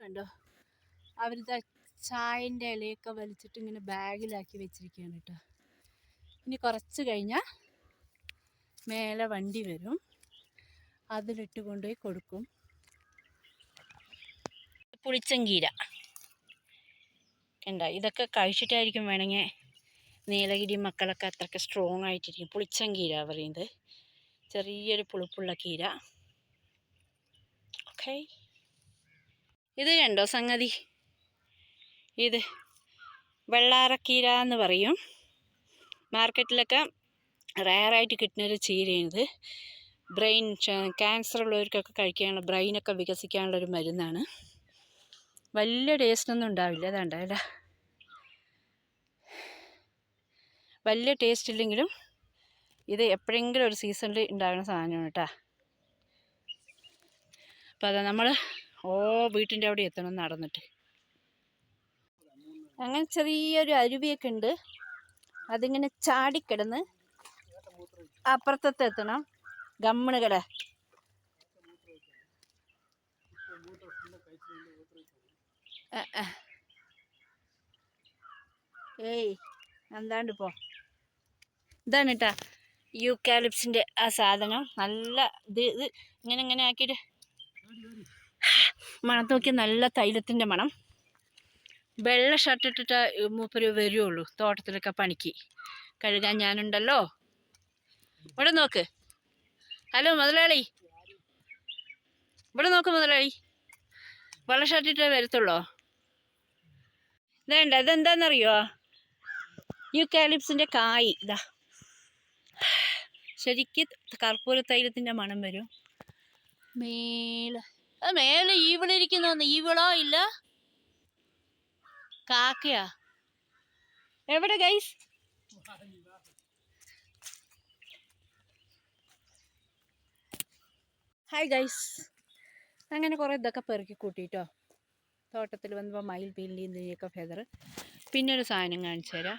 കണ്ടോ, അവരിത് ചായൻ്റെ ഇലയൊക്കെ വലിച്ചിട്ട് ഇങ്ങനെ ബാഗിലാക്കി വെച്ചിരിക്കുകയാണ് കേട്ടോ. ഇനി കുറച്ച് കഴിഞ്ഞാൽ മേലെ വണ്ടി വരും, അതിലിട്ട് കൊണ്ടുപോയി കൊടുക്കും. പുളിച്ചങ്കീര കണ്ടോ, ഇതൊക്കെ കഴിച്ചിട്ടായിരിക്കും വേണമെങ്കിൽ നീലഗിരി മക്കളൊക്കെ അത്രയ്ക്ക് സ്ട്രോങ് ആയിട്ടിരിക്കും. പുളിച്ചങ്കീര പറയുന്നത് ചെറിയൊരു പുളിപ്പുള്ള കീര. ഓക്കെ, ഇത് കണ്ടോ സംഗതി, ഇത് വെള്ളാരക്കീര എന്ന് പറയും. മാർക്കറ്റിലൊക്കെ റയറായിട്ട് കിട്ടുന്നൊരു ചീരയാണിത്. ബ്രെയിൻ ക്യാൻസർ ഉള്ളവർക്കൊക്കെ കഴിക്കാനുള്ള, ബ്രെയിനൊക്കെ വികസിക്കാനുള്ളൊരു മരുന്നാണ്. വലിയ ടേസ്റ്റൊന്നും ഉണ്ടാവില്ല, അതാണ്ട അല്ല, വലിയ ടേസ്റ്റ് ഇല്ലെങ്കിലും ഇത് എപ്പോഴെങ്കിലും ഒരു സീസണിൽ ഉണ്ടാകുന്ന സാധനമാണ് കേട്ടോ. അപ്പോൾ അതാ നമ്മൾ വീട്ടിൻ്റെ അവിടെ എത്തണം നടന്നിട്ട്. അങ്ങനെ ചെറിയൊരു അരുവിയൊക്കെ ഉണ്ട്, അതിങ്ങനെ ചാടിക്കിടന്ന് അപ്പുറത്തത്തെ എത്തണം. ഗമ്മണ് കട ഏയ് എന്താണ്ട് പോ. ഇതാണ് കേട്ടാ യൂക്കാലിപ്സിൻ്റെ ആ സാധനം. നല്ല ഇത് ഇങ്ങനെ ആക്കിയിട്ട് മണത്ത് നോക്കിയാൽ നല്ല തൈലത്തിൻ്റെ മണം. വെള്ള ഷർട്ടിട്ടിട്ട് മൂപ്പര് വരുള്ളൂ തോട്ടത്തിലൊക്കെ പണിക്ക്. കഴുകാൻ ഞാനുണ്ടല്ലോ. ഇവിടെ നോക്ക്, ഹലോ മുതലാളി, ഇവിടെ നോക്ക് മുതലാളി, വെള്ള ഷർട്ടിട്ടേ വരത്തുള്ളോ. ഇതേണ്ട, ഇതെന്താണെന്നറിയോ, യൂക്കാലിപ്സിൻ്റെ കായ്. ഇതാ ശരിക്ക് കർപ്പൂര തൈലത്തിൻ്റെ മണം വരും. മേലെ ഈവിളിരിക്കുന്നോന്ന്, ഈവിളോ ഇല്ല കാക്കയാ. എവിടെ ഗൈസ്? Hi guys. അങ്ങനെ കുറേ ഇതൊക്കെ പെറുക്കി കൂട്ടിയിട്ടോ തോട്ടത്തിൽ വന്നപ്പോൾ മയിൽ പീലിൻ്റെയൊക്കെ ഫെദർ. പിന്നെ ഒരു സാധനം കാണിച്ചു തരാം.